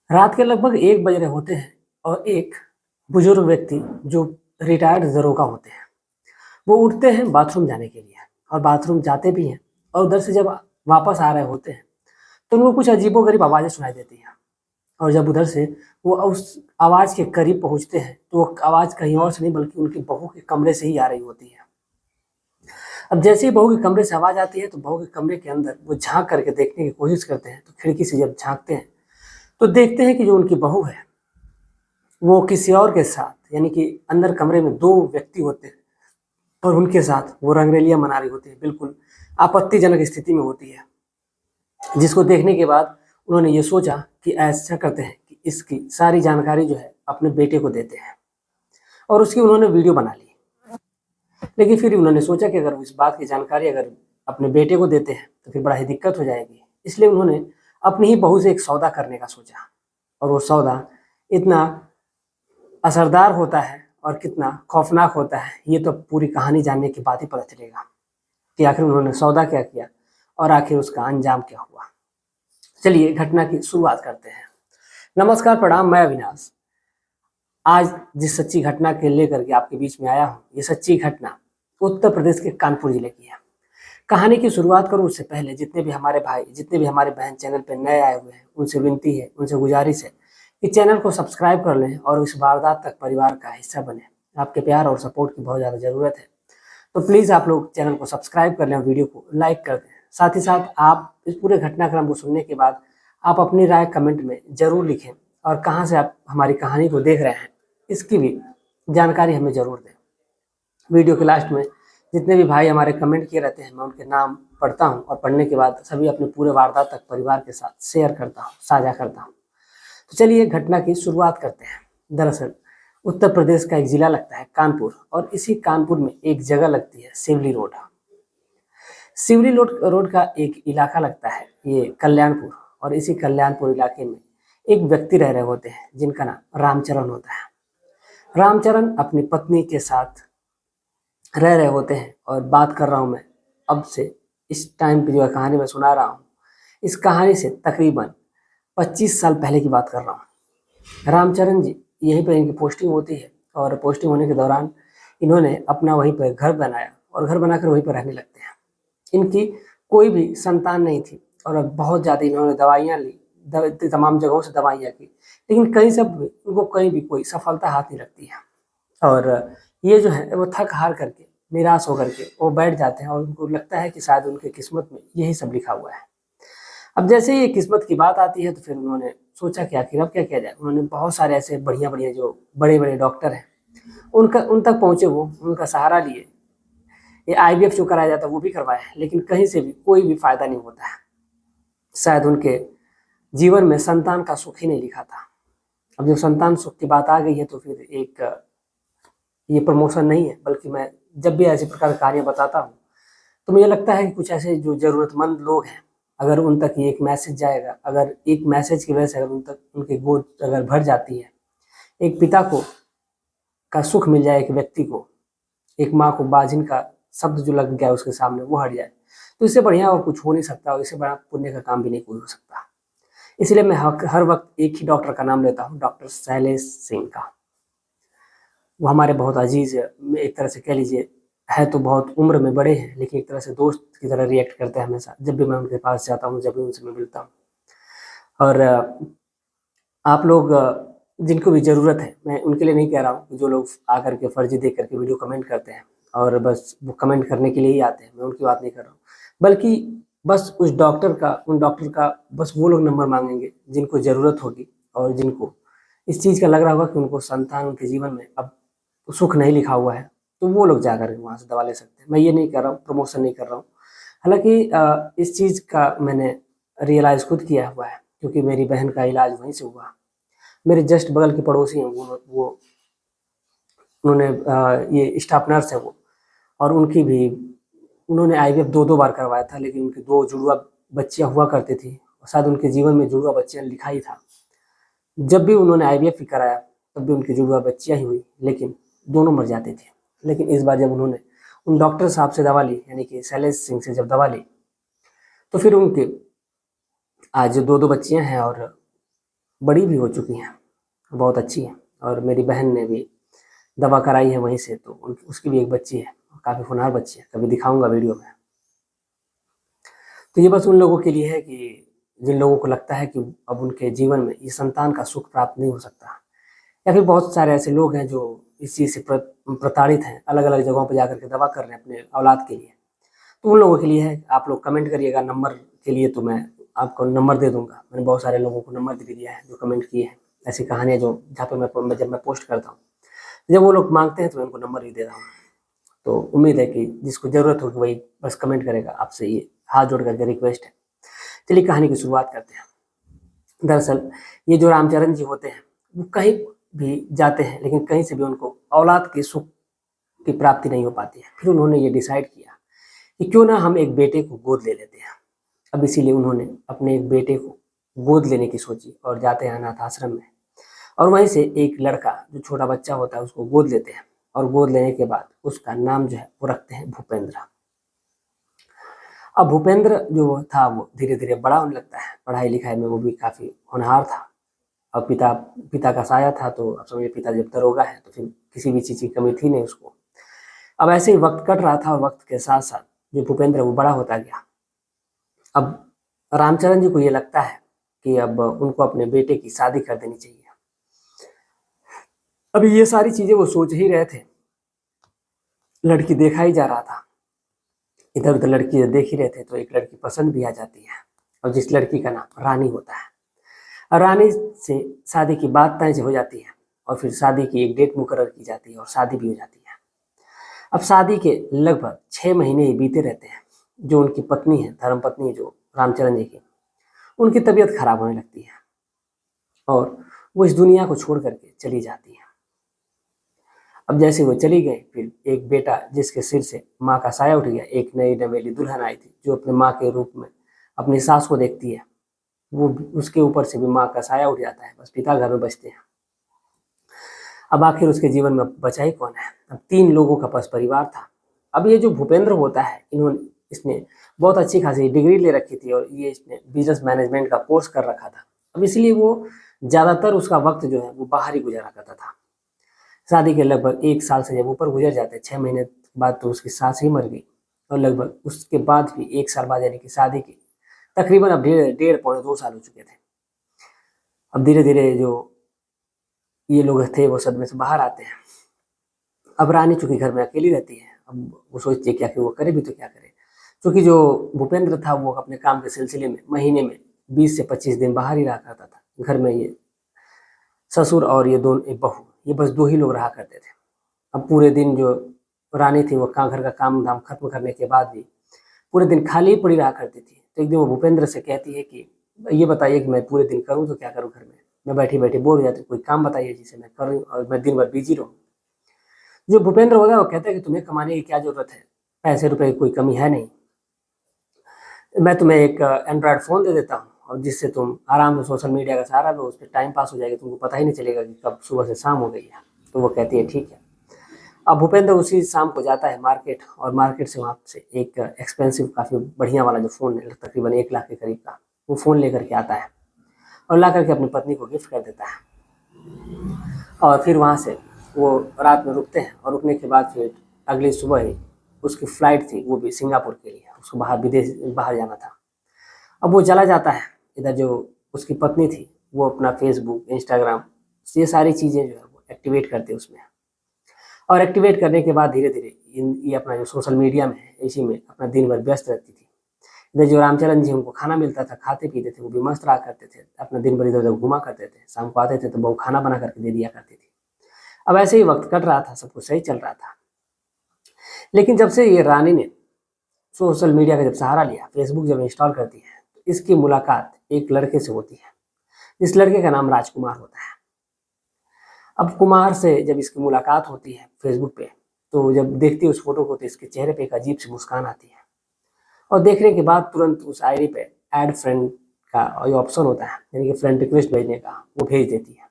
रात के लगभग 1 बज रहे होते हैं और एक बुजुर्ग व्यक्ति जो रिटायर्ड दरोगा होते हैं, वो उठते हैं बाथरूम जाने के लिए और बाथरूम जाते भी हैं और उधर से जब वापस आ रहे होते हैं, तो उनको कुछ अजीबो-गरीब आवाज़ें सुनाई देती हैं और जब उधर से वो उस आवाज़ के करीब पहुँचते हैं, तो वो आवाज़ कहीं और से नहीं बल्कि उनकी बहू के कमरे से ही आ रही होती है। अब जैसे ही बहू के कमरे से आवाज़ आती है, तो बहू के कमरे के अंदर वो झाँक करके देखने की कोशिश करते हैं, तो खिड़की से जब झाँकते हैं, तो देखते हैं कि जो उनकी बहू है वो किसी और के साथ यानी कि अंदर कमरे में 2 व्यक्ति होते हैं और उनके साथ वो रंगरेलियाँ मना रही होती है, बिल्कुल आपत्तिजनक स्थिति में होती है। जिसको देखने के बाद उन्होंने ये सोचा कि ऐसा करते हैं कि इसकी सारी जानकारी जो है अपने बेटे को देते हैं और उसकी उन्होंने वीडियो बना ली। लेकिन फिर उन्होंने सोचा कि अगर इस बात की जानकारी अगर अपने बेटे को देते हैं तो फिर बड़ा ही दिक्कत हो जाएगी। इसलिए उन्होंने अपनी ही बहू से एक सौदा करने का सोचा और वो सौदा इतना असरदार होता है और कितना खौफनाक होता है, ये तो पूरी कहानी जानने के बाद ही पता चलेगा कि आखिर उन्होंने सौदा क्या किया और आखिर उसका अंजाम क्या हुआ। चलिए घटना की शुरुआत करते हैं। नमस्कार, प्रणाम, मैं अविनाश। आज जिस सच्ची घटना के लेकर के आपके बीच में आया हूँ, ये सच्ची घटना उत्तर प्रदेश के कानपुर जिले की है। कहानी की शुरुआत करूँ उससे पहले जितने भी हमारे भाई, जितने भी हमारे बहन चैनल पे नए आए हुए हैं, उनसे विनती है, उनसे गुजारिश है कि चैनल को सब्सक्राइब कर लें और इस वारदात तक परिवार का हिस्सा बने। आपके प्यार और सपोर्ट की बहुत ज़्यादा ज़रूरत है, तो प्लीज़ आप लोग चैनल को सब्सक्राइब कर लें और वीडियो को लाइक कर दें। साथ ही साथ आप इस पूरे घटनाक्रम को सुनने के बाद आप अपनी राय कमेंट में ज़रूर लिखें और कहाँ से आप हमारी कहानी को देख रहे हैं, इसकी भी जानकारी हमें ज़रूर दें। वीडियो के लास्ट में जितने भी भाई हमारे कमेंट किए रहते हैं, मैं उनके नाम पढ़ता हूँ और पढ़ने के बाद सभी अपने पूरे वारदात तक परिवार के साथ शेयर करता हूँ, साझा करता हूँ। तो चलिए घटना की शुरुआत करते हैं। दरअसल उत्तर प्रदेश का एक जिला लगता है कानपुर और इसी कानपुर में एक जगह लगती है सिवली रोड। सिवली रोड का एक इलाका लगता है ये कल्याणपुर और इसी कल्याणपुर इलाके में एक व्यक्ति रह रहे होते हैं जिनका नाम रामचरण होता है। रामचरण अपनी पत्नी के साथ रह रहे होते हैं और बात कर रहा हूँ मैं अब से इस टाइम पे जो कहानी मैं सुना रहा हूँ, इस कहानी से तकरीबन 25 साल पहले की बात कर रहा हूँ। रामचरण जी यहीं पर इनकी पोस्टिंग होती है और पोस्टिंग होने के दौरान इन्होंने अपना वहीं पर घर बनाया और घर बनाकर वहीं पर रहने लगते हैं। इनकी कोई भी संतान नहीं थी और अब बहुत ज़्यादा इन्होंने दवाइयाँ ली, तमाम जगहों से दवाइयाँ की, लेकिन कहीं से उनको कहीं भी कोई सफलता हाथ नहीं लगती है और ये जो है वो थक हार करके निराश होकर के वो बैठ जाते हैं और उनको लगता है कि शायद उनके किस्मत में यही सब लिखा हुआ है। अब जैसे ही ये किस्मत की बात आती है तो फिर उन्होंने सोचा कि आखिर अब क्या किया जाए। उन्होंने बहुत सारे ऐसे बढ़िया-बढ़िया जो बड़े-बड़े डॉक्टर हैं, उन तक पहुँचे वो, उनका सहारा लिए। ये आईवीएफ जो कराया जाता है वो भी करवाया है, लेकिन कहीं से भी कोई भी फ़ायदा नहीं होता है। शायद उनके जीवन में संतान का सुख ही नहीं लिखा था। अब जब संतान सुख की बात आ गई है तो फिर एक ये प्रमोशन नहीं है, बल्कि मैं जब भी ऐसे प्रकार की कहानियाँ बताता हूँ, तो मुझे लगता है कि कुछ ऐसे जो ज़रूरतमंद लोग हैं, अगर उन तक ये एक मैसेज जाएगा, अगर एक मैसेज की वजह से अगर उन तक उनकी गोद अगर भर जाती है, एक पिता को का सुख मिल जाए एक व्यक्ति को, एक माँ को बाझिन का शब्द जो लग गया उसके सामने वो हट जाए, तो इससे बढ़िया और कुछ हो नहीं सकता और इससे बड़ा पुण्य का काम भी नहीं कोई हो सकता। इसलिए मैं हर वक़्त एक ही डॉक्टर का नाम लेता हूँ, डॉक्टर शैलेश सिंह का। वो हमारे बहुत अजीज़ एक तरह से कह लीजिए, है तो बहुत उम्र में बड़े हैं, लेकिन एक तरह से दोस्त की तरह रिएक्ट करते हैं हमेशा, जब भी मैं उनके पास जाता हूँ, जब भी उनसे मैं मिलता हूँ। और आप लोग जिनको भी ज़रूरत है, मैं उनके लिए नहीं कह रहा हूँ कि जो लोग आकर के फर्ज़ी देख कर के वीडियो कमेंट करते हैं और बस वो कमेंट करने के लिए ही आते हैं, मैं उनकी बात नहीं कर रहा हूँ। बल्कि बस उन डॉक्टर का बस वो लोग नंबर माँगेंगे जिनको ज़रूरत होगी और जिनको इस चीज़ का लग रहा होगा कि उनको संतान उनके जीवन में अब सुख नहीं लिखा हुआ है, तो वो लोग जाकर के वहाँ से दवा ले सकते हैं। मैं ये नहीं कर रहा हूँ, प्रमोशन नहीं कर रहा हूँ। हालाँकि इस चीज़ का मैंने रियलाइज़ खुद किया हुआ है क्योंकि मेरी बहन का इलाज वहीं से हुआ। मेरे जस्ट बगल के पड़ोसी हैं वो उन्होंने ये स्टाफ नर्स है वो और उनकी भी उन्होंने आईवीएफ 2-2 बार करवाया था, लेकिन उनकी 2 जुड़वा बच्चियाँ हुआ करती थी और शायद उनके जीवन में जुड़वा बच्चियाँ लिखा ही था। जब भी उन्होंने आईवीएफ भी कराया, तब भी उनकी जुड़वा बच्चियाँ ही हुई, लेकिन दोनों मर जाती थी। लेकिन इस बार जब उन्होंने उन डॉक्टर साहब से दवा ली, यानी कि शैलेश सिंह से जब दवा ली, तो फिर उनके आज 2-2 बच्चियाँ हैं और बड़ी भी हो चुकी हैं, बहुत अच्छी हैं। और मेरी बहन ने भी दवा कराई है वहीं से, तो उसकी भी एक बच्ची है, काफ़ी होनहार बच्ची है, कभी दिखाऊंगा वीडियो में। तो ये बस उन लोगों के लिए है कि जिन लोगों को लगता है कि अब उनके जीवन में ये संतान का सुख प्राप्त नहीं हो सकता, या फिर बहुत सारे ऐसे लोग हैं जो इस चीज़ से प्रताड़ित हैं, अलग अलग जगहों पर जाकर के दवा कर रहे हैं अपने औलाद के लिए। तो उन लोगों के लिए है, आप लोग कमेंट करिएगा नंबर के लिए, तो मैं आपको नंबर दे दूंगा। मैंने बहुत सारे लोगों को नंबर दे दिया है जो कमेंट किए हैं, ऐसी कहानियाँ जो जहाँ पे जब मैं पोस्ट करता हूँ, जब वो लोग मांगते हैं तो मैं उनको नंबर भी दे रहा हूँ। तो उम्मीद है कि जिसको ज़रूरत होगी वही बस कमेंट करेगा। आपसे ये हाथ जोड़ करके रिक्वेस्ट है। चलिए कहानी की शुरुआत करते हैं। दरअसल ये जो रामचरण जी होते हैं वो कहीं भी जाते हैं, लेकिन कहीं से भी उनको औलाद के सुख की प्राप्ति नहीं हो पाती है। फिर उन्होंने ये डिसाइड किया कि क्यों ना हम एक बेटे को गोद ले लेते हैं। अब इसीलिए उन्होंने अपने एक बेटे को गोद लेने की सोची और जाते हैं अनाथ आश्रम में, और वहीं से एक लड़का जो छोटा बच्चा होता है उसको गोद लेते हैं, और गोद लेने के बाद उसका नाम जो है वो रखते हैं भूपेंद्र। अब भूपेंद्र जो था वो धीरे धीरे बड़ा होने लगता है, पढ़ाई लिखाई में वो भी काफ़ी होनहार था। और पिता पिता का साया था, तो अब समझिए पिता जब दरोगा है तो फिर किसी भी चीज़ की कमी थी नहीं उसको। अब ऐसे ही वक्त कट रहा था, और वक्त के साथ साथ जो भूपेंद्र वो बड़ा होता गया। अब रामचरण जी को ये लगता है कि अब उनको अपने बेटे की शादी कर देनी चाहिए। अभी ये सारी चीज़ें वो सोच ही रहे थे, लड़की देखा ही जा रहा था। इधर उधर लड़की देख ही रहे थे तो एक लड़की पसंद भी आ जाती है, और जिस लड़की का नाम रानी होता है। और रानी से शादी की बात तय हो जाती है, और फिर शादी की एक डेट मुकर्रर की जाती है, और शादी भी हो जाती है। अब शादी के लगभग 6 महीने ही बीते रहते हैं। जो उनकी पत्नी है, धर्म पत्नी जो रामचरण जी की, उनकी तबीयत खराब होने लगती है, और वो इस दुनिया को छोड़ करके चली जाती है। अब जैसे वो चली गई, फिर एक बेटा जिसके सिर से माँ का साया उठ गया, एक नई नवेली दुल्हन आई थी जो अपने माँ के रूप में अपनी सास को देखती है, वो उसके ऊपर से भी माँ का साया उठ जाता है, बस पिता घर में बचते हैं। अब आखिर उसके जीवन में बचा ही कौन है। अब 3 लोगों का बस परिवार था। अब ये जो भूपेंद्र होता है, इसने बहुत अच्छी खासी डिग्री ले रखी थी, और ये इसने बिजनेस मैनेजमेंट का कोर्स कर रखा था। अब इसलिए वो ज़्यादातर उसका वक्त जो है वो बाहर ही गुजारा करता था। शादी के लगभग 1 साल से जब ऊपर गुजर जाते, 6 महीने बाद तो उसकी सास ही मर गई, और लगभग उसके बाद भी 1 साल बाद यानी कि शादी की तकरीबन अब डेढ़ पौने 2 साल हो चुके थे। अब धीरे धीरे जो ये लोग थे वो सदमे से बाहर आते हैं। अब रानी चूंकि घर में अकेली रहती है, अब वो सोचती है क्या कि वो करे भी तो क्या करे। क्योंकि जो भूपेंद्र था वो अपने काम के सिलसिले में महीने में 20 से 25 दिन बाहर ही रहा करता था। घर में ये ससुर और ये दोनों एक बहू, ये बस 2 ही लोग रहा करते थे। अब पूरे दिन जो रानी थी वो घर का काम धाम खत्म करने के बाद भी पूरे दिन खाली ही पड़ी रहा करती थी। तो एक दिन वो भूपेंद्र से कहती है कि ये बताइए कि मैं पूरे दिन करूँ तो क्या करूँ, घर में मैं बैठी बैठी बोर हो जाती हूँ, कोई काम बताइए जिसे मैं करूँ और मैं दिन भर बिजी रहूँ। जो भूपेंद्र होता है वो कहता है कि तुम्हें कमाने की क्या जरूरत है, पैसे रुपए की कोई कमी है नहीं, मैं तुम्हें एक एंड्रॉयड फ़ोन दे देता हूँ, और जिससे तुम आराम से सोशल मीडिया का सहारा लो, उस पर टाइम पास हो जाएगा, तुमको पता ही नहीं चलेगा कि कब सुबह से शाम हो गई है। तो वो कहती है ठीक है। अब भूपेंद्र उसी शाम को जाता है मार्केट, और मार्केट से वहाँ से एक एक्सपेंसिव काफ़ी बढ़िया वाला जो फ़ोन है तकरीबन 1 लाख के करीब का, वो फ़ोन लेकर के आता है, और ला करके अपनी पत्नी को गिफ्ट कर देता है। और फिर वहाँ से वो रात में रुकते हैं, और रुकने के बाद फिर अगली सुबह ही उसकी फ़्लाइट थी, वो भी सिंगापुर के लिए, उसको बाहर जाना था। अब वो चला जाता है। इधर जो उसकी पत्नी थी वो अपना फेसबुक, इंस्टाग्राम, ये सारी चीज़ें जो है वो एक्टिवेट करते उसमें, और एक्टिवेट करने के बाद धीरे धीरे ये अपना जो सोशल मीडिया में है इसी में अपना दिन भर व्यस्त रहती थी। इधर जो रामचरण जी उनको खाना मिलता था, खाते पीते थे, वो भी मस्त रहा करते थे, अपना दिन भर इधर उधर घुमा करते थे। शाम को आते थे तो बहू खाना बना करके दे दिया करती थी। अब ऐसे ही वक्त कट रहा था, सब कुछ सही चल रहा था। लेकिन जब से ये रानी ने सोशल मीडिया का जब सहारा लिया, फेसबुक जब इंस्टॉल करती है, तो इसकी मुलाकात एक लड़के से होती है। इस लड़के का नाम राजकुमार होता है। अब कुमार से जब इसकी मुलाकात होती है फेसबुक पे, तो जब देखती है उस फोटो को तो इसके चेहरे पे एक अजीब सी मुस्कान आती है, और देखने के बाद तुरंत उस आईडी पे ऐड फ्रेंड का ये ऑप्शन होता है, यानी कि फ्रेंड रिक्वेस्ट भेजने का, वो भेज देती है।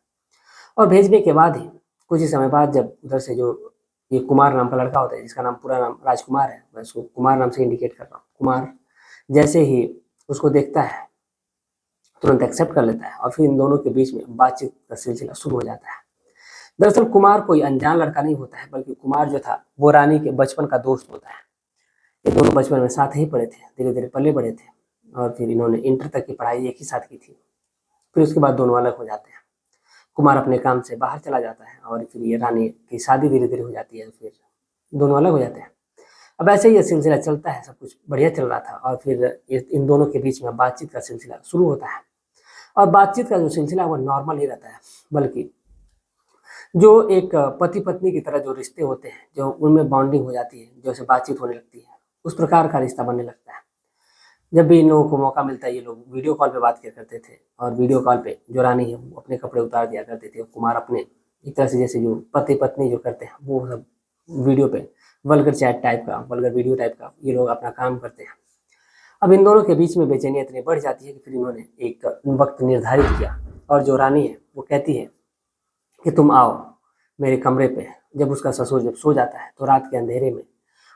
और भेजने के बाद ही कुछ ही समय बाद जब उधर से जो ये कुमार नाम का लड़का होता है, जिसका नाम पूरा नाम राजकुमार है, मैं उसको कुमार नाम से इंडिकेट कर रहा हूँ, कुमार जैसे ही उसको देखता है तुरंत एक्सेप्ट कर लेता है और फिर इन दोनों के बीच में बातचीत का सिलसिला शुरू हो जाता है। दरअसल कुमार कोई अनजान लड़का नहीं होता है, बल्कि कुमार जो था वो रानी के बचपन का दोस्त होता है। ये दोनों बचपन में साथ ही पढ़े थे, धीरे धीरे पले बढ़े थे और फिर इन्होंने इंटर तक की पढ़ाई एक ही साथ की थी। फिर उसके बाद दोनों अलग हो जाते हैं। कुमार अपने काम से बाहर चला जाता है और फिर ये रानी की शादी धीरे धीरे हो जाती है, फिर दोनों अलग हो जाते हैं। अब ऐसे ही ये सिलसिला चलता है, सब कुछ बढ़िया चल रहा था और फिर इन दोनों के बीच में बातचीत का सिलसिला शुरू होता है। और बातचीत का जो सिलसिला वो नॉर्मल ही रहता है, बल्कि जो एक पति पत्नी की तरह जो रिश्ते होते हैं, जो उनमें बॉन्डिंग हो जाती है, जैसे बातचीत होने लगती है, उस प्रकार का रिश्ता बनने लगता है। जब भी इन लोगों को मौका मिलता है ये लोग वीडियो कॉल पे बात किया करते थे और वीडियो कॉल पे जो रानी है वो अपने कपड़े उतार दिया करते थे, कुमार अपने एक तरह से जैसे जो पति पत्नी जो करते हैं वो सब वीडियो पे वल्गर चैट टाइप का, वल्गर वीडियो टाइप का ये लोग अपना काम करते हैं। अब इन दोनों के बीच में बेचैनी इतनी बढ़ जाती है कि फिर इन्होंने एक वक्त निर्धारित किया और जो रानी है वो कहती है कि तुम आओ मेरे कमरे पे। जब उसका ससुर जब सो जाता है तो रात के अंधेरे में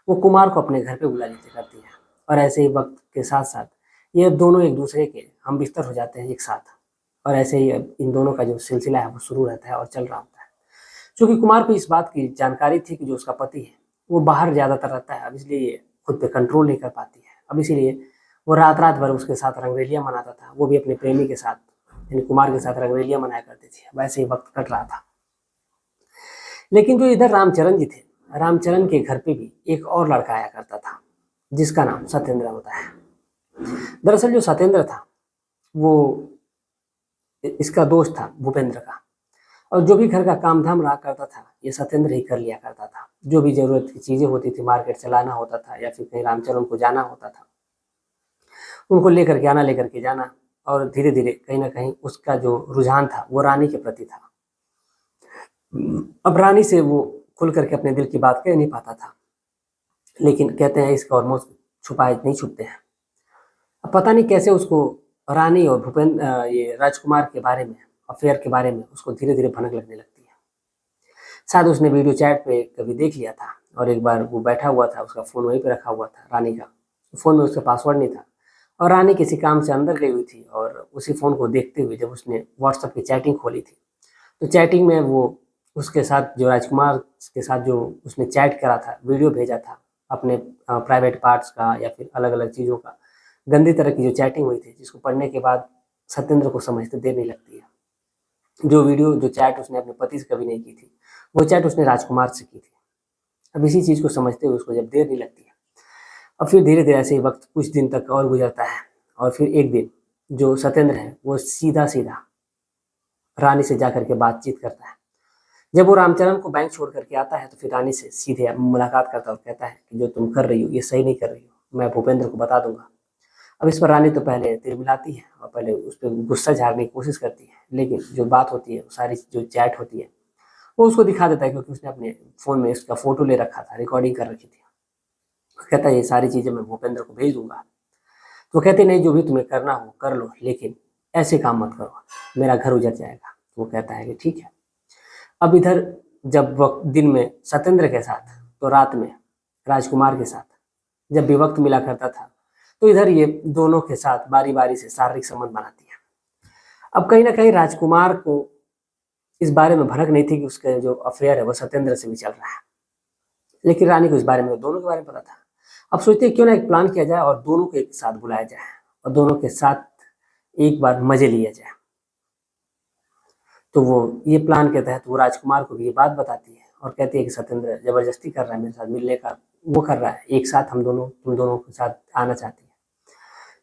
वो कुमार को अपने घर पे बुला लेती करती है और ऐसे ही वक्त के साथ साथ ये दोनों एक दूसरे के हम बिस्तर हो जाते हैं एक साथ और ऐसे ही इन दोनों का जो सिलसिला है वो शुरू रहता है और चल रहा होता है। क्योंकि कुमार को इस बात की जानकारी थी कि जो उसका पति है वो बाहर ज़्यादातर रहता है, अब इसलिए ये खुद पे कंट्रोल नहीं कर पाती है। अब इसीलिए वो रात रात भर उसके साथ रंगरेलियाँ मनाता था, वो भी अपने प्रेमी के साथ यानी कुमार के साथ रंगरेलियाँ मनाया करती थी। वैसे ही वक्त कट रहा था। लेकिन जो इधर रामचरण जी थे, रामचरण के घर पे भी एक और लड़का आया करता था जिसका नाम सत्येंद्र होता है। दरअसल जो सत्येंद्र था वो इसका दोस्त था भूपेंद्र का, और जो भी घर का काम धाम रहा करता था ये सत्येंद्र ही कर लिया करता था। जो भी जरूरत की चीजें होती थी, मार्केट चलाना होता था या फिर कहीं रामचरण को जाना होता था, उनको लेकर के आना, लेकर के जाना, और धीरे धीरे कहीं ना कहीं उसका जो रुझान था वो रानी के प्रति था। अब रानी से वो खुल करके अपने दिल की बात कह नहीं पाता था, लेकिन कहते हैं इसका ऑलमोस्ट छुपाए नहीं छुपते हैं। अब पता नहीं कैसे उसको रानी और भूपेंद्र ये राजकुमार के बारे में, अफेयर के बारे में उसको धीरे धीरे भनक लगने लगती है। शायद उसने वीडियो चैट पे कभी देख लिया था और एक बार वो बैठा हुआ था, उसका फ़ोन वहीं पे रखा हुआ था रानी का, फ़ोन में उसका पासवर्ड नहीं था और रानी किसी काम से अंदर गई हुई थी और उसी फ़ोन को देखते हुए जब उसने व्हाट्सएप की चैटिंग खोली थी तो चैटिंग में वो उसके साथ जो राजकुमार के साथ जो उसने चैट करा था, वीडियो भेजा था अपने प्राइवेट पार्ट्स का या फिर अलग अलग चीज़ों का, गंदी तरह की जो चैटिंग हुई थी जिसको पढ़ने के बाद सत्येंद्र को समझते देर नहीं लगती है। जो वीडियो जो चैट उसने अपने पति से कभी नहीं की थी वो चैट उसने राजकुमार से की थी। अब इसी चीज़ को समझते हुए उसको जब देर नहीं लगती है, अब फिर धीरे धीरे ऐसे ही वक्त कुछ दिन तक और गुजरता है और फिर एक दिन जो सत्येंद्र है वो सीधा सीधा रानी से जा करके बातचीत करता है। जब वो रामचरण को बैंक छोड़ करके आता है तो फिर रानी से सीधे मुलाकात करता है और कहता है कि जो तुम कर रही हो ये सही नहीं कर रही हो, मैं भूपेंद्र को बता दूंगा। अब इस पर रानी तो पहले तिलमिलाती है और पहले उस पर गुस्सा झाड़ने की कोशिश करती है, लेकिन जो बात होती है सारी जो चैट होती है वो उसको दिखा देता है, क्योंकि उसने अपने फ़ोन में इसका फ़ोटो ले रखा था, रिकॉर्डिंग कर रखी थी। कहता है ये सारी चीज़ें मैं भूपेंद्र को भेज दूंगा। तो कहते नहीं, जो भी तुम्हें करना हो कर लो, लेकिन ऐसे काम मत करो, मेरा घर उजड़ जाएगा। तो वो कहता है कि ठीक है। अब इधर जब वक्त दिन में सत्येंद्र के साथ तो रात में राजकुमार के साथ जब भी वक्त मिला करता था तो इधर ये दोनों के साथ बारी बारी से शारीरिक संबंध बनाती है। अब कहीं ना कहीं राजकुमार को इस बारे में भनक नहीं थी कि उसका जो अफेयर है वो सत्येंद्र से भी चल रहा है, लेकिन रानी को इस बारे में, दोनों के बारे में पता था। अब सोचते हैं क्यों ना एक प्लान किया जाए और दोनों को एक साथ बुलाया जाए और दोनों के साथ एक बार मजे लिया जाए। तो वो ये प्लान के तहत वो राजकुमार को भी ये बात बताती है और कहती है कि सत्येंद्र जबरदस्ती कर रहा है मेरे साथ मिलने का, वो कर रहा है, एक साथ हम दोनों, तुम दोनों के साथ आना चाहती है।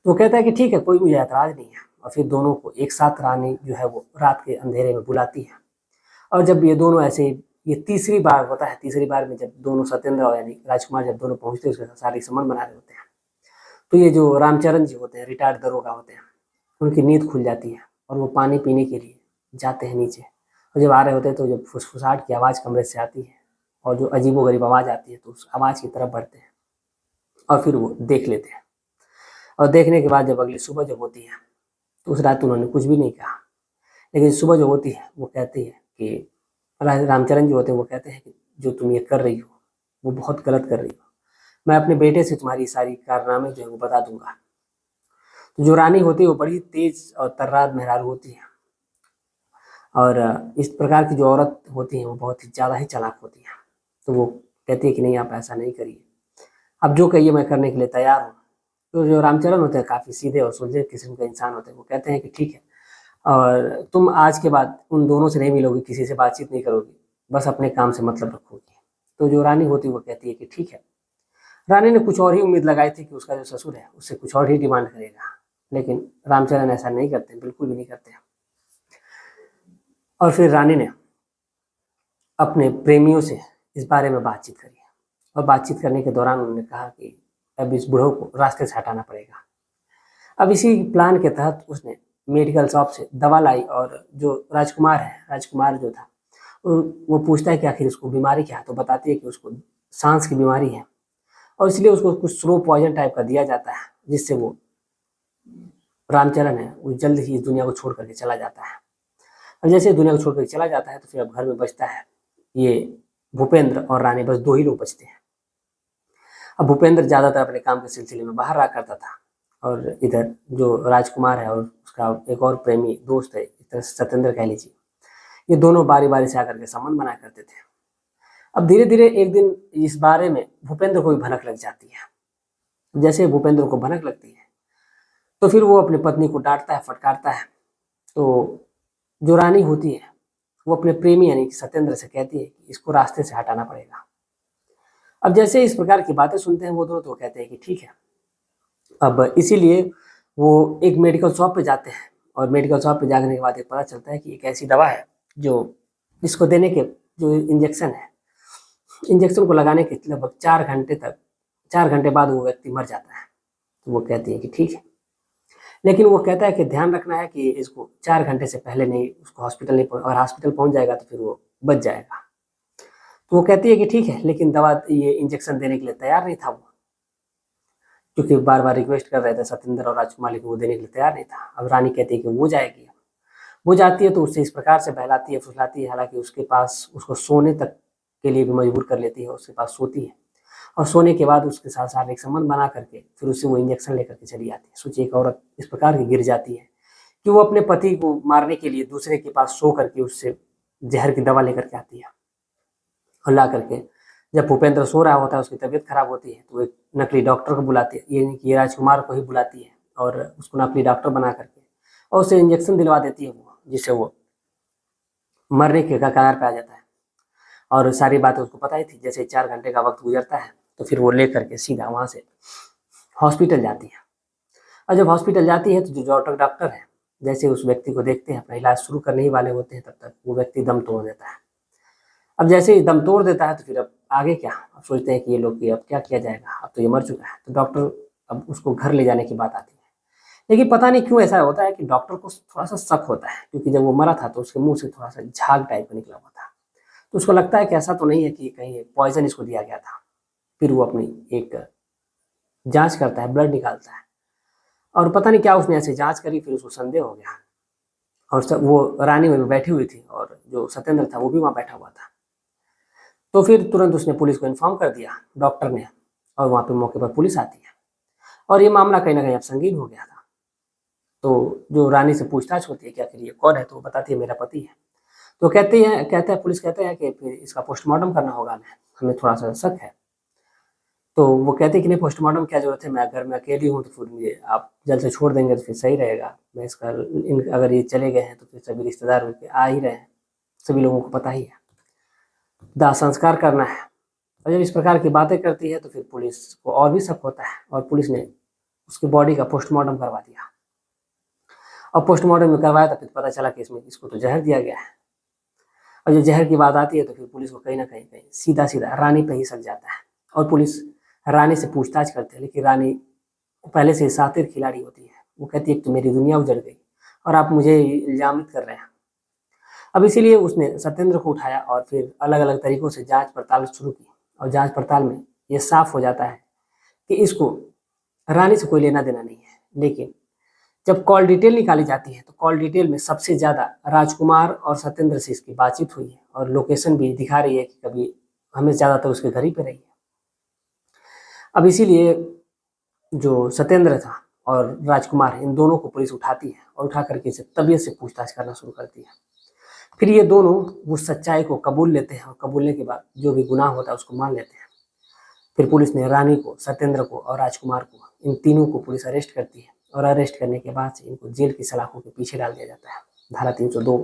तो वो कहता है कि ठीक है, कोई मुझे ऐतराज नहीं है। और फिर दोनों को एक साथ रानी जो है वो रात के अंधेरे में बुलाती है और जब ये दोनों ऐसे, ये तीसरी बार होता है, तीसरी बार में जब दोनों सत्येंद्र और यानी राजकुमार जब दोनों पहुंचते हैं उसके साथ शारीरिक संबंध बना रहे होते हैं, तो ये जो रामचरण जी होते हैं, रिटायर्ड दरोगा होते हैं, उनकी नींद खुल जाती है और वो पानी पीने के लिए जाते हैं नीचे। और जब आ रहे होते हैं तो जब फुसफुसाहट की आवाज़ कमरे से आती है और जो अजीबोगरीब आवाज़ आती है तो उस आवाज़ की तरफ बढ़ते हैं और फिर वो देख लेते हैं। और देखने के बाद जब अगली सुबह जब होती है तो उस रात उन्होंने कुछ भी नहीं कहा, लेकिन सुबह जो होती है वो कहती है कि रामचरण जो होते हैं वो कहते हैं कि जो तुम ये कर रही हो वो बहुत गलत कर रही हो, मैं अपने बेटे से तुम्हारी सारी कारनामे जो है वो बता दूंगा। तो जो रानी होती है वो बड़ी तेज और तर्रार मेहरारू होती है, और इस प्रकार की जो औरत होती हैं वो बहुत ही ज़्यादा ही चालाक होती हैं। तो वो कहती है कि नहीं, आप ऐसा नहीं करिए, आप जो कहिए मैं करने के लिए तैयार हूँ। तो जो रामचरण होते हैं काफ़ी सीधे और सुलझे किस्म के इंसान होते हैं, वो कहते हैं कि ठीक है, और तुम आज के बाद उन दोनों से नहीं मिलोगी, किसी से बातचीत नहीं करोगी, बस अपने काम से मतलब रखोगी। तो जो रानी होती है वो कहती है कि ठीक है। रानी ने कुछ और ही उम्मीद लगाई थी कि उसका जो ससुर है उससे कुछ और ही डिमांड करेगा, लेकिन रामचरण ऐसा नहीं करते, बिल्कुल भी नहीं करते। और फिर रानी ने अपने प्रेमियों से इस बारे में बातचीत करी, और बातचीत करने के दौरान उन्होंने कहा कि अब इस बूढ़ों को रास्ते से हटाना पड़ेगा। अब इसी प्लान के तहत उसने मेडिकल शॉप से दवा लाई, और जो राजकुमार है, राजकुमार जो था, वो पूछता है कि आखिर उसको बीमारी क्या है, तो बताती है कि उसको सांस की बीमारी है, और इसलिए उसको कुछ स्लो पॉइजन टाइप का दिया जाता है, जिससे वो रामचरण है वो जल्द ही इस दुनिया को छोड़ करके चला जाता है। अब जैसे दुनिया को छोड़ करके चला जाता है तो फिर अब घर में बचता है ये भूपेंद्र और रानी, बस दो ही लोग बचते हैं। अब भूपेंद्र ज़्यादातर अपने काम के सिलसिले में बाहर रहा करता था, और इधर जो राजकुमार है और उसका एक और प्रेमी दोस्त है, एक तरह से सत्येंद्र कह लीजिए, ये दोनों बारी बारी से आकर के संबंध बनाया करते थे। अब धीरे धीरे एक दिन इस बारे में भूपेंद्र को भी भनक लग जाती है। जैसे भूपेंद्र को भनक लगती है तो फिर वो अपनी पत्नी को डांटता है, फटकारता है। तो जो रानी होती है वो अपने प्रेमी यानी कि सत्येंद्र से कहती है कि इसको रास्ते से हटाना पड़ेगा। अब जैसे इस प्रकार की बातें सुनते हैं वो दोनों, तो कहते हैं कि ठीक है। अब इसीलिए वो एक मेडिकल शॉप पे जाते हैं, और मेडिकल शॉप पे जाने के बाद एक पता चलता है कि एक ऐसी दवा है जो इसको देने के, जो इंजेक्शन है, इंजेक्शन को लगाने के लगभग 4 घंटे बाद वो व्यक्ति मर जाता है। तो वो कहती है कि ठीक है, लेकिन वो कहता है कि ध्यान रखना है कि इसको 4 घंटे से पहले नहीं, उसको हॉस्पिटल नहीं और हॉस्पिटल पहुंच जाएगा तो फिर वो बच जाएगा। तो वो कहती है कि ठीक है, लेकिन दवा ये इंजेक्शन देने के लिए तैयार नहीं था वो, क्योंकि बार बार रिक्वेस्ट कर रहे थे सत्येंद्र और राजकुमार, लेकिन वो देने के लिए तैयार नहीं था। अब रानी कहती है कि वो जाएगी। वो जाती है तो उससे इस प्रकार से बहलाती है, फुसलाती है, हालांकि उसके पास उसको सोने तक के लिए भी मजबूर कर लेती है, उसके पास सोती है, और सोने के बाद उसके साथ शारीरिक संबंध बना करके फिर उससे वो इंजेक्शन लेकर के चली जाती है। सोचिए, एक औरत इस प्रकार की गिर जाती है कि वो अपने पति को मारने के लिए दूसरे के पास सो करके उससे जहर की दवा लेकर के आती है, और ला करके जब भूपेंद्र सो रहा होता है, उसकी तबीयत खराब होती है, तो एक नकली डॉक्टर को बुलाती है, ये नहीं कि ये राजकुमार को ही बुलाती है, और उसको नकली डॉक्टर बना करके और उसे इंजेक्शन दिलवा देती है वो, जिससे वो मरने के कगार पे आ जाता है। और सारी बातें उसको पता ही थी। जैसे 4 घंटे का वक्त गुजरता है तो फिर वो ले करके सीधा वहाँ से हॉस्पिटल जाती है, और जब हॉस्पिटल जाती है तो जो डॉक्टर है, जैसे उस व्यक्ति को देखते हैं, अपना इलाज शुरू करने ही वाले होते हैं, तब तक वो व्यक्ति दम तोड़ देता है। अब जैसे ही दम तोड़ देता है तो फिर अब आगे क्या, अब सोचते हैं कि ये लोग, कि अब क्या किया जाएगा, अब तो ये मर चुका है। तो डॉक्टर, अब उसको घर ले जाने की बात आती है, लेकिन पता नहीं क्यों ऐसा होता है कि डॉक्टर को थोड़ा सा शक होता है, क्योंकि जब वो मरा था तो उसके मुंह से थोड़ा सा झाग टाइप का निकला हुआ था। तो उसको लगता है कि ऐसा तो नहीं है कि कहीं पॉइजन इसको दिया गया था। फिर वो अपनी एक जांच करता है, ब्लड निकालता है, और पता नहीं क्या उसने ऐसे जांच करी, फिर उसको संदेह हो गया। और वो रानी वहीं बैठी हुई थी, और जो सत्येंद्र था वो भी वहाँ बैठा हुआ था। तो फिर तुरंत उसने पुलिस को इन्फॉर्म कर दिया, डॉक्टर ने, और वहाँ पे मौके पर पुलिस आती है, और ये मामला कहीं ना कहीं अब संगीन हो गया था। तो जो रानी से पूछताछ होती है कि आखिर ये कौन है, तो वो बताती है मेरा पति है। तो कहते हैं पुलिस कहते हैं कि फिर इसका पोस्टमार्टम करना होगा, हमें थोड़ा सा शक है। तो वो कहते हैं कि नहीं, पोस्टमार्टम क्या जरूरत है, मैं घर में अकेली हूँ, तो फिर मुझे आप जल्द से छोड़ देंगे तो फिर सही रहेगा। मैं इसका अगर ये चले गए हैं तो फिर सभी रिश्तेदार उनके आ ही रहे हैं, सभी लोगों को पता ही है, दाह संस्कार करना है। और जब इस प्रकार की बातें करती है तो फिर पुलिस को और भी शक होता है, और पुलिस ने उसकी बॉडी का पोस्टमार्टम करवा दिया। और पोस्टमार्टम में करवाया तो फिर पता चला कि इसको तो जहर दिया गया है। और जब जहर की बात आती है तो फिर पुलिस को कहीं ना कहीं सीधा सीधा रानी पे ही शक जाता है, और पुलिस रानी से पूछताछ करते हैं, लेकिन रानी पहले से शातिर खिलाड़ी होती है। वो कहती है कि तो मेरी दुनिया उजड़ गई और आप मुझे इल्जामित कर रहे हैं। अब इसीलिए उसने सत्येंद्र को उठाया और फिर अलग अलग तरीकों से जांच पड़ताल शुरू की, और जांच पड़ताल में ये साफ हो जाता है कि इसको रानी से कोई लेना देना नहीं है। लेकिन जब कॉल डिटेल निकाली जाती है तो कॉल डिटेल में सबसे ज़्यादा राजकुमार और सत्येंद्र से इसकी बातचीत हुई है, और लोकेशन भी दिखा रही है कि कभी हमें ज़्यादातर उसके घर ही पे रही है। अब इसीलिए जो सत्येंद्र था और राजकुमार, इन दोनों को पुलिस उठाती है और उठा करके इसे तबीयत से पूछताछ करना शुरू करती है। फिर ये दोनों उस सच्चाई को कबूल लेते हैं और कबूलने के बाद जो भी गुनाह होता है उसको मान लेते हैं। फिर पुलिस ने रानी को, सत्येंद्र को और राजकुमार को, इन तीनों को पुलिस अरेस्ट करती है और अरेस्ट करने के बाद से इनको जेल की सलाखों के पीछे डाल दिया जाता है। धारा 302,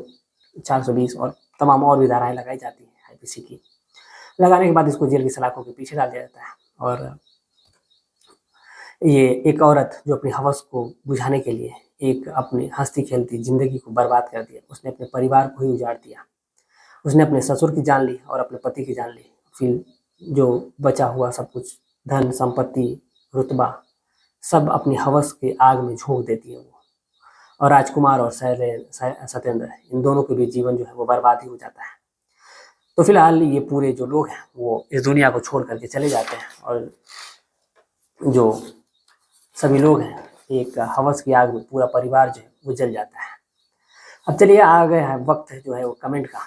420 और तमाम और भी धाराएं लगाई जाती हैं आईपीसी की। लगाने के बाद इसको जेल की सलाखों के पीछे डाल दिया जाता है। और ये एक औरत जो अपनी हवस को बुझाने के लिए एक अपनी हंसती खेलती ज़िंदगी को बर्बाद कर दिया, उसने अपने परिवार को ही उजाड़ दिया। उसने अपने ससुर की जान ली और अपने पति की जान ली। फिर जो बचा हुआ सब कुछ, धन संपत्ति, रुतबा, सब अपनी हवस के आग में झोंक देती है वो। और राजकुमार और सत्येंद्र, इन दोनों के भी जीवन जो है वो बर्बाद ही हो जाता है। तो फिलहाल ये पूरे जो लोग हैं वो इस दुनिया को छोड़ करके चले जाते हैं और जो सभी लोग हैं, एक हवस की आग में पूरा परिवार जो है वो जल जाता है। अब चलिए आ गया है वक्त जो है वो कमेंट का।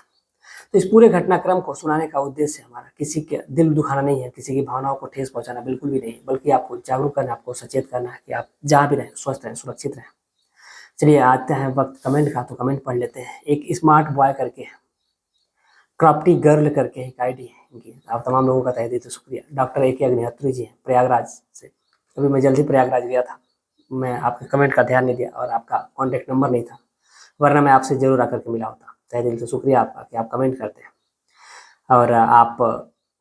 तो इस पूरे घटनाक्रम को सुनाने का उद्देश्य हमारा किसी के दिल दुखाना नहीं है, किसी की भावनाओं को ठेस पहुंचाना बिल्कुल भी नहीं, बल्कि आपको जागरूक करना, आपको सचेत करना है कि आप जहाँ भी रहें स्वस्थ रहें, सुरक्षित रहें। चलिए आते हैं वक्त कमेंट का, तो कमेंट पढ़ लेते हैं। एक स्मार्ट बॉय करके, क्रॉप्टी गर्ल करके एक आईडी है इनकी। आप तमाम लोगों का तहे दिल से शुक्रिया। डॉक्टर AK अग्निहोत्री जी हैं प्रयागराज से। अभी मैं जल्दी प्रयागराज गया था, मैं आपके कमेंट का ध्यान नहीं दिया और आपका कॉन्टैक्ट नंबर नहीं था, वरना मैं आपसे जरूर आकर के मिला होता। तहे दिल से शुक्रिया आपका कि आप कमेंट करते हैं। और आप,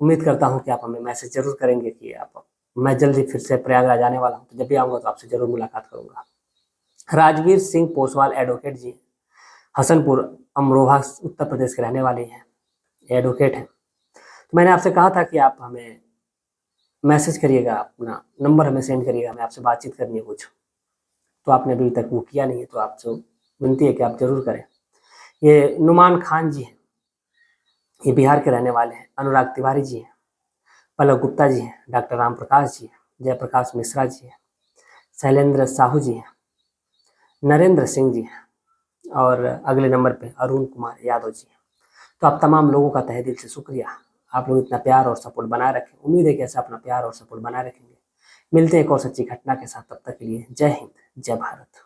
उम्मीद करता हूँ कि आप हमें मैसेज जरूर करेंगे कि आप, मैं जल्दी फिर से प्रयागराज आने वाला हूँ, तो जब भी आऊँगा तो आपसे जरूर मुलाकात करूँगा। राजवीर सिंह पोसवाल एडवोकेट जी, हसनपुर अमरोहा उत्तर प्रदेश के रहने वाले हैं, एडवोकेट हैं। तो मैंने आपसे कहा था कि आप हमें मैसेज करिएगा, अपना नंबर हमें सेंड करिएगा, हमें आपसे बातचीत करनी है कुछ। तो आपने अभी तक वो किया नहीं है, तो आपसे विनती है कि आप जरूर करें। ये नुमान खान जी हैं, ये बिहार के रहने वाले हैं। अनुराग तिवारी जी हैं, पलक गुप्ता जी हैं, डॉक्टर राम प्रकाश जी हैं, जयप्रकाश मिश्रा जी हैं, शैलेंद्र साहू जी हैं, नरेंद्र सिंह जी हैं और अगले नंबर पे अरुण कुमार यादव जी हैं। तो आप तमाम लोगों का तहे दिल से शुक्रिया। आप लोग इतना प्यार और सपोर्ट बनाए रखें। उम्मीद है कि ऐसा अपना प्यार और सपोर्ट बनाए रखेंगे। मिलते हैं एक और सच्ची घटना के साथ, तब तक के लिए जय हिंद, जय भारत।